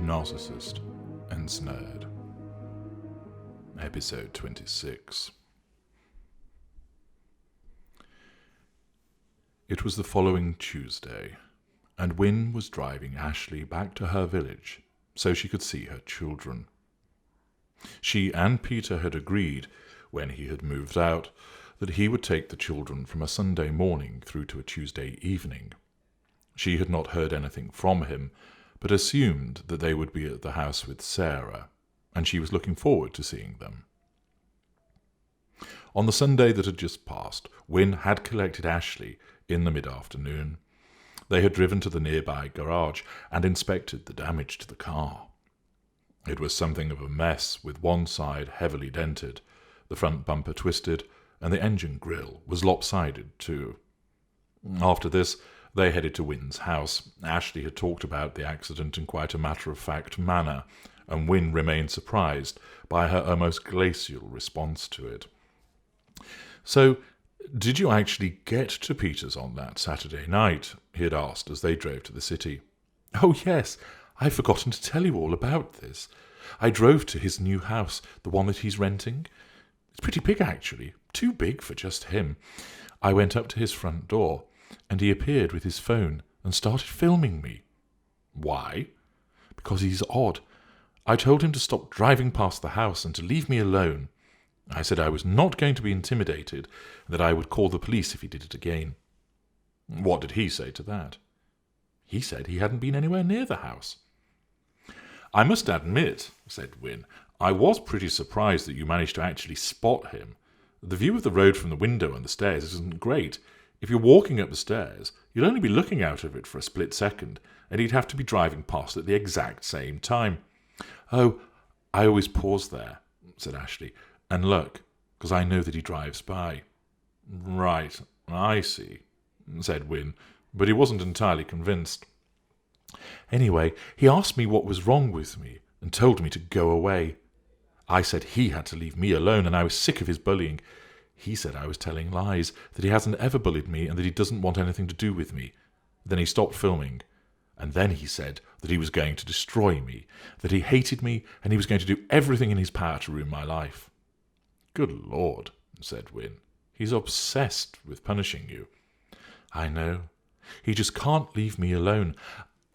Narcissist, Ensnared. Episode 26. It was the following Tuesday, and Wynne was driving Ashleigh back to her village so she could see her children. She and Peter had agreed, when he had moved out, that he would take the children from a Sunday morning through to a Tuesday evening. She had not heard anything from him, but assumed that they would be at the house with Sarah, and she was looking forward to seeing them. On the Sunday that had just passed, Wynne had collected Ashleigh in the mid-afternoon. They had driven to the nearby garage and inspected the damage to the car. It was something of a mess, with one side heavily dented, the front bumper twisted, and the engine grille was lopsided too. After this, they headed to Wynne's house. Ashleigh had talked about the accident in quite a matter-of-fact manner, and Wynne remained surprised by her almost glacial response to it. "So, did you actually get to Peter's on that Saturday night?" he had asked as they drove to the city. "Oh, yes. I've forgotten to tell you all about this. I drove to his new house, the one that he's renting. It's pretty big, actually. Too big for just him. I went up to his front door, and he appeared with his phone and started filming me." "Why?" "Because he's odd. I told him to stop driving past the house and to leave me alone. I said I was not going to be intimidated, and that I would call the police if he did it again." "What did he say to that?" "He said he hadn't been anywhere near the house." "I must admit," said Wynne, "I was pretty surprised that you managed to actually spot him. The view of the road from the window and the stairs isn't great. If you're walking up the stairs, you'll only be looking out of it for a split second, and he'd have to be driving past at the exact same time." "Oh, I always pause there," said Ashleigh, "and look, because I know that he drives by." "Right, I see," said Wynne, but he wasn't entirely convinced. "Anyway, he asked me what was wrong with me and told me to go away. I said he had to leave me alone, and I was sick of his bullying. He said I was telling lies, that he hasn't ever bullied me, and that he doesn't want anything to do with me. Then he stopped filming, and then he said that he was going to destroy me, that he hated me, and he was going to do everything in his power to ruin my life." "Good Lord," said Wynne. "He's obsessed with punishing you." "I know. He just can't leave me alone.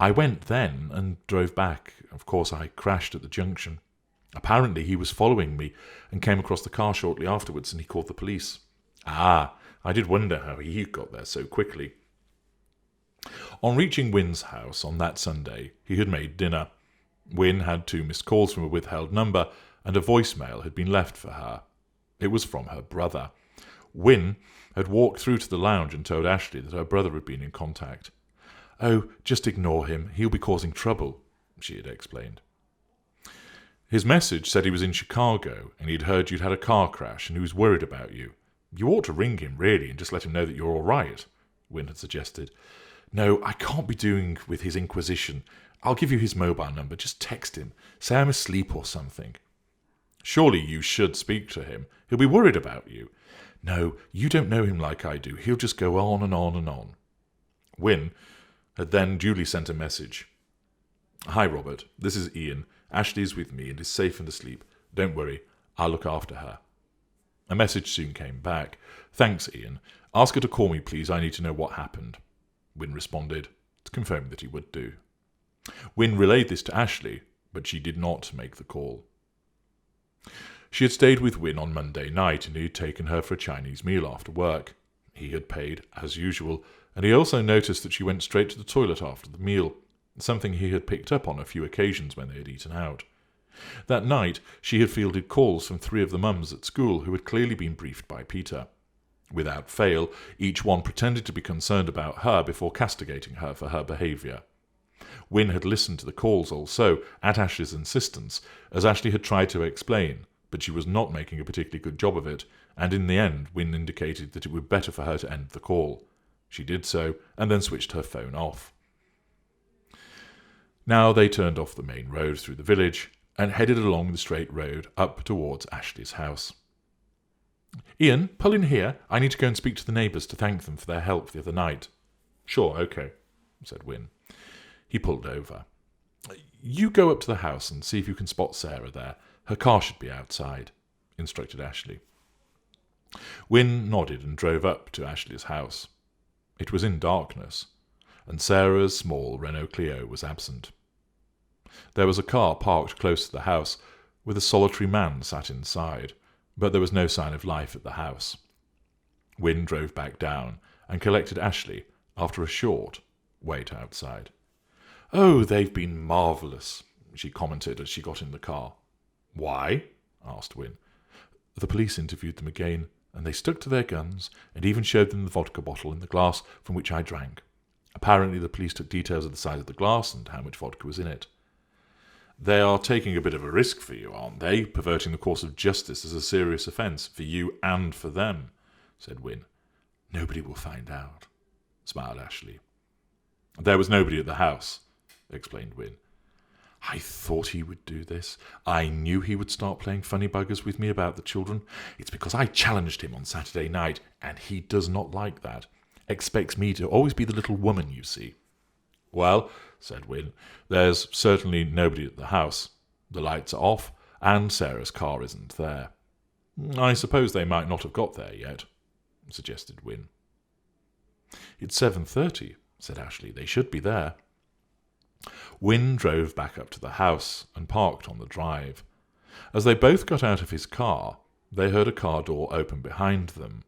I went then and drove back. Of course, I crashed at the junction. Apparently he was following me and came across the car shortly afterwards, and he called the police." "Ah, I did wonder how he got there so quickly." On reaching Wynne's house on that Sunday, he had made dinner. Wynne had 2 missed calls from a withheld number, and a voicemail had been left for her. It was from her brother. Wynne had walked through to the lounge and told Ashleigh that her brother had been in contact. "Oh, just ignore him. He'll be causing trouble," she had explained. "His message said he was in Chicago, and he'd heard you'd had a car crash, and he was worried about you. You ought to ring him, really, and just let him know that you're all right," Wynne had suggested. "No, I can't be doing with his inquisition. I'll give you his mobile number. Just text him. Say I'm asleep or something." "Surely you should speak to him. He'll be worried about you." "No, you don't know him like I do. He'll just go on and on and on." Wynne had then duly sent a message. "Hi, Robert. This is Ian. Ashleigh's with me and is safe and asleep. Don't worry. I'll look after her." A message soon came back. "Thanks, Ian. Ask her to call me, please. I need to know what happened." Wynne responded, confirming that he would do. Wynne relayed this to Ashleigh, but she did not make the call. She had stayed with Wynne on Monday night, and he had taken her for a Chinese meal after work. He had paid, as usual, and he also noticed that she went straight to the toilet after the meal, something he had picked up on a few occasions when they had eaten out. That night she had fielded calls from 3 of the mums at school who had clearly been briefed by Peter. Without fail, each one pretended to be concerned about her before castigating her for her behaviour. Wynne had listened to the calls also, at Ashleigh's insistence, as Ashleigh had tried to explain, but she was not making a particularly good job of it, and in the end Wynne indicated that it would be better for her to end the call. She did so, and then switched her phone off. Now they turned off the main road through the village, and headed along the straight road up towards Ashleigh's house. "Ian, pull in here. I need to go and speak to the neighbours to thank them for their help the other night." "Sure, okay," said Wynne. He pulled over. You go up to the house and see if you can spot Sarah there. Her car should be outside, instructed Ashleigh. Wynne nodded and drove up to Ashleigh's house. It was in darkness, and Sarah's small Renault Clio was absent. There was a car parked close to the house, with a solitary man sat inside, but there was no sign of life at the house. Wynne drove back down and collected Ashleigh after a short wait outside. "Oh, they've been marvellous," she commented as she got in the car. "Why?" asked Wynne. "The police interviewed them again, and they stuck to their guns and even showed them the vodka bottle in the glass from which I drank. Apparently the police took details of the size of the glass and how much vodka was in it." "They are taking a bit of a risk for you, aren't they? Perverting the course of justice is a serious offence for you and for them," said Wynne. "Nobody will find out," smiled Ashleigh. "There was nobody at the house," explained Wynne. "I thought he would do this. I knew he would start playing funny buggers with me about the children. It's because I challenged him on Saturday night, and he does not like that. Expects me to always be the little woman, you see." "Well," said Wynne, "there's certainly nobody at the house. The lights are off, and Sarah's car isn't there. I suppose they might not have got there yet," suggested Wynne. "It's 7:30, said Ashleigh. "They should be there." Wynne drove back up to the house and parked on the drive. As they both got out of his car, they heard a car door open behind them.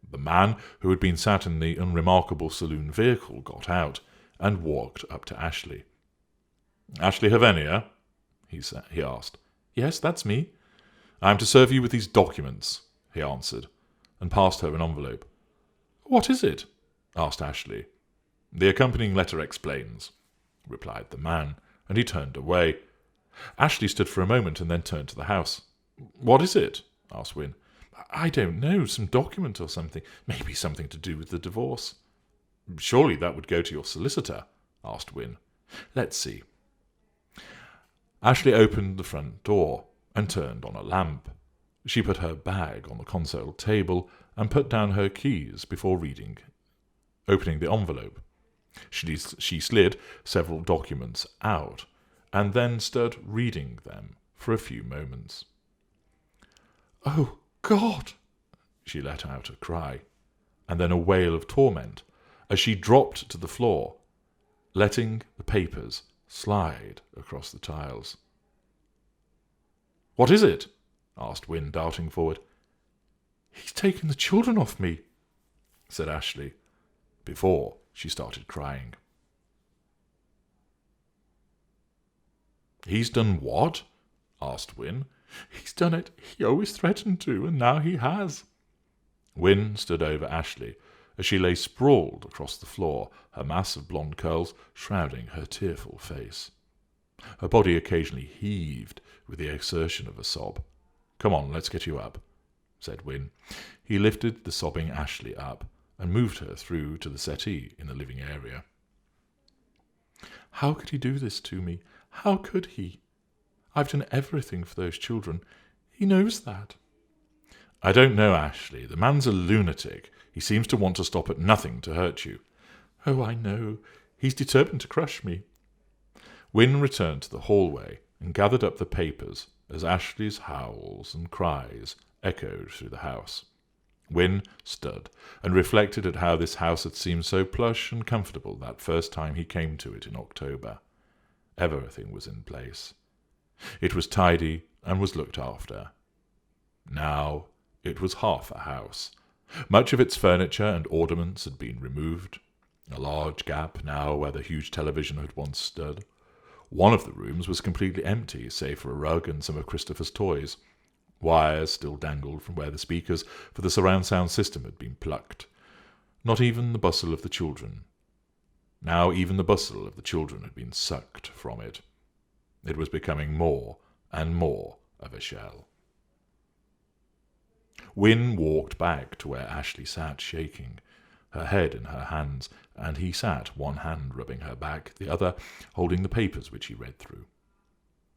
The man who had been sat in the unremarkable saloon vehicle got out and walked up to Ashleigh. "Ashleigh Havenia?" he asked. "Yes, that's me." "I am to serve you with these documents," he answered, and passed her an envelope. "What is it?" asked Ashleigh. "The accompanying letter explains," replied the man, and he turned away. Ashleigh stood for a moment and then turned to the house. "What is it?" asked Wynne. "I don't know, some document or something. Maybe something to do with the divorce." "Surely that would go to your solicitor?" asked Wynne. "Let's see." Ashleigh opened the front door and turned on a lamp. She put her bag on the console table and put down her keys before opening the envelope. She slid several documents out, and then stood reading them for a few moments. "Oh, God!" she let out a cry, and then a wail of torment, as she dropped to the floor, letting the papers slide across the tiles. "What is it?" asked Wynne, darting forward. "He's taken the children off me," said Ashleigh, before she started crying. "He's done what?" asked Wynne. "He's done it. He always threatened to, and now he has." Wynne stood over Ashleigh as she lay sprawled across the floor, her mass of blonde curls shrouding her tearful face. Her body occasionally heaved with the exertion of a sob. "Come on, let's get you up," said Wynne. He lifted the sobbing Ashleigh up and moved her through to the settee in the living area. "How could he do this to me? How could he? I've done everything for those children. He knows that." "I don't know, Ashleigh. The man's a lunatic. He seems to want to stop at nothing to hurt you." "Oh, I know. He's determined to crush me." Wynne returned to the hallway and gathered up the papers as Ashleigh's howls and cries echoed through the house. Wynne stood and reflected at how this house had seemed so plush and comfortable that first time he came to it in October. Everything was in place. It was tidy and was looked after. Now it was half a house. Much of its furniture and ornaments had been removed. A large gap now where the huge television had once stood. One of the rooms was completely empty, save for a rug and some of Christopher's toys. Wires still dangled from where the speakers for the surround sound system had been plucked. Not even the bustle of the children. Now even the bustle of the children had been sucked from it. It was becoming more and more of a shell. Wynne walked back to where Ashleigh sat shaking, her head in her hands, and he sat, one hand rubbing her back, the other holding the papers which he read through.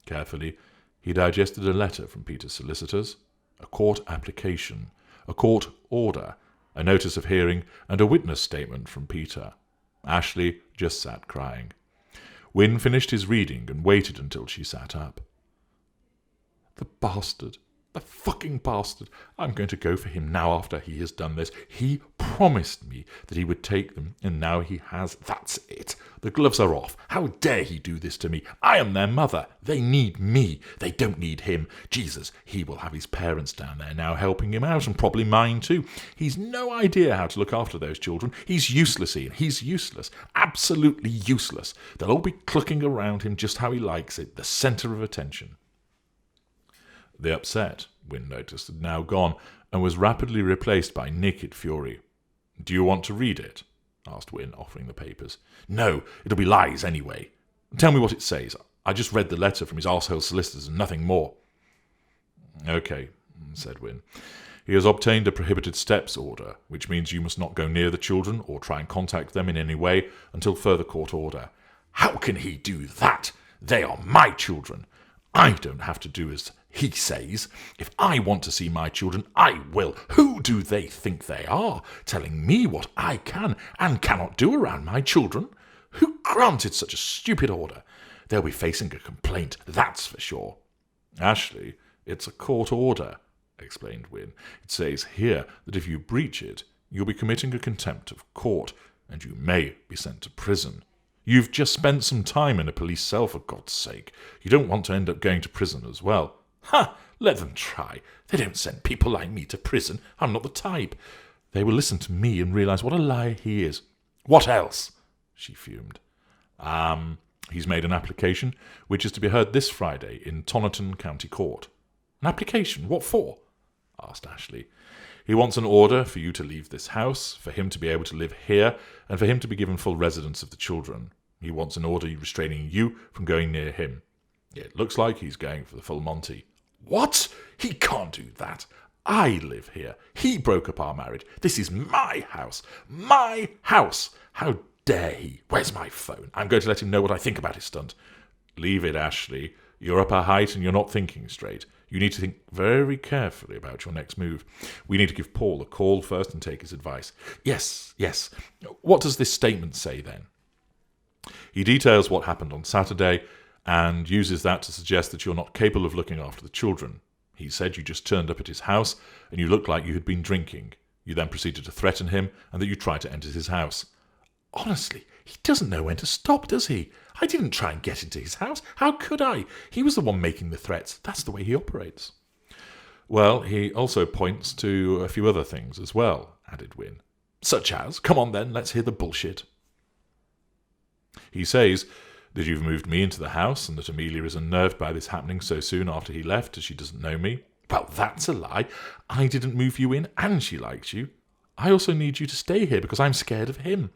Carefully, he digested a letter from Peter's solicitors, a court application, a court order, a notice of hearing, and a witness statement from Peter. Ashleigh just sat crying. Wynne finished his reading and waited until she sat up. "The bastard. The fucking bastard. I'm going to go for him now after he has done this. He promised me that he would take them, and now he has. That's it. The gloves are off. How dare he do this to me? I am their mother. They need me. They don't need him. Jesus, he will have his parents down there now helping him out, and probably mine too. He's no idea how to look after those children. He's useless, Ian. He's useless. Absolutely useless. They'll all be clucking around him just how he likes it, the centre of attention." The upset, Wynne noticed, had now gone, and was rapidly replaced by naked fury. "Do you want to read it?" asked Wynne, offering the papers. "No, it'll be lies anyway. Tell me what it says. I just read the letter from his arsehole solicitors and nothing more." "Okay," said Wynne. "He has obtained a prohibited steps order, which means you must not go near the children or try and contact them in any way until further court order." "How can he do that? They are my children. I don't have to do as he says. If I want to see my children, I will. Who do they think they are, telling me what I can and cannot do around my children? Who granted such a stupid order? They'll be facing a complaint, that's for sure." "Ashleigh, it's a court order," explained Wynne. "It says here that if you breach it, you'll be committing a contempt of court, and you may be sent to prison. You've just spent some time in a police cell, for God's sake. You don't want to end up going to prison as well." "Ha! Let them try. They don't send people like me to prison. I'm not the type. They will listen to me and realise what a liar he is." "What else?" she fumed. He's made an application, which is to be heard this Friday in Toniton County Court." "An application? What for?" asked Ashleigh. "He wants an order for you to leave this house, for him to be able to live here, and for him to be given full residence of the children. He wants an order restraining you from going near him. It looks like he's going for the full Monty." "What? He can't do that. I live here. He broke up our marriage. This is my house. My house. How dare he? Where's my phone? I'm going to let him know what I think about his stunt." "Leave it, Ashleigh. You're up a height and you're not thinking straight. You need to think very carefully about your next move. We need to give Paul a call first and take his advice." Yes. What does this statement say, then?" "He details what happened on Saturday and uses that to suggest that you're not capable of looking after the children. He said you just turned up at his house and you looked like you had been drinking. You then proceeded to threaten him and that you tried to enter his house." "Honestly, he doesn't know when to stop, does he? I didn't try and get into his house. How could I? He was the one making the threats. That's the way he operates." "Well, he also points to a few other things as well," added Wynne. "Such as? Come on then, let's hear the bullshit." "He says that you've moved me into the house and that Amelia is unnerved by this happening so soon after he left, as she doesn't know me." "Well, that's a lie. I didn't move you in and she likes you. I also need you to stay here because I'm scared of him."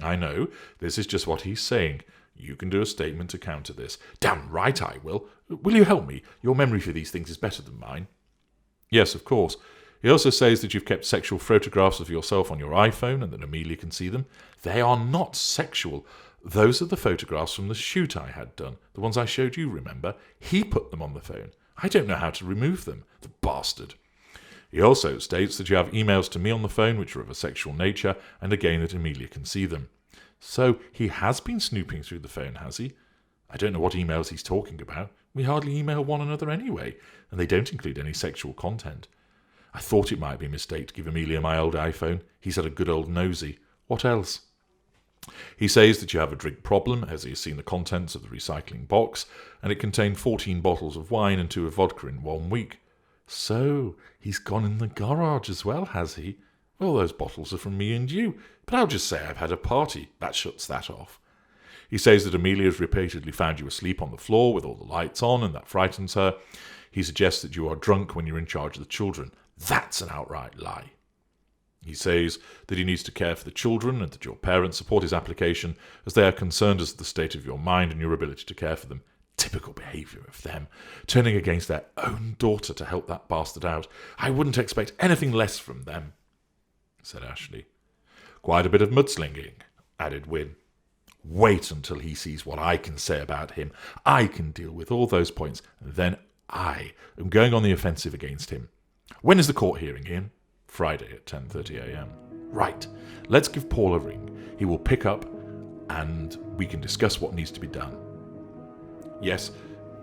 "I know. This is just what he's saying. You can do a statement to counter this." "Damn right I will. Will you help me? Your memory for these things is better than mine." "Yes, of course. He also says that you've kept sexual photographs of yourself on your iPhone and that Amelia can see them." "They are not sexual. Those are the photographs from the shoot I had done, the ones I showed you, remember? He put them on the phone. I don't know how to remove them, the bastard." He also states that you have emails to me on the phone which are of a sexual nature, and again that Amelia can see them. So he has been snooping through the phone, has he? I don't know what emails he's talking about. We hardly email one another anyway, and they don't include any sexual content. I thought it might be a mistake to give Amelia my old iPhone. He's had a good old nosy. What else? He says that you have a drink problem, as he has seen the contents of the recycling box, and it contained 14 bottles of wine and 2 of vodka in 1 week. So, he's gone in the garage as well, has he? Well, those bottles are from me and you, but I'll just say I've had a party. That shuts that off. He says that Amelia has repeatedly found you asleep on the floor with all the lights on, and that frightens her. He suggests that you are drunk when you're in charge of the children. That's an outright lie. He says that he needs to care for the children and that your parents support his application as they are concerned as to the state of your mind and your ability to care for them. Typical behaviour of them, turning against their own daughter to help that bastard out. I wouldn't expect anything less from them, said Ashleigh. Quite a bit of mudslinging, added Wynne. Wait until he sees what I can say about him. I can deal with all those points. Then I am going on the offensive against him. When is the court hearing, Ian? Friday at 10:30 a.m. Right. Let's give Paul a ring. He will pick up, and we can discuss what needs to be done. Yes,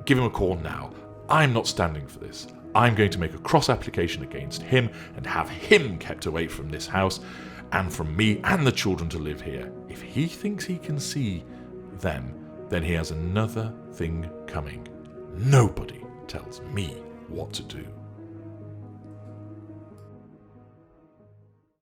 give him a call now. I'm not standing for this. I'm going to make a cross-application against him and have him kept away from this house and from me and the children to live here. If he thinks he can see them, then he has another thing coming. Nobody tells me what to do.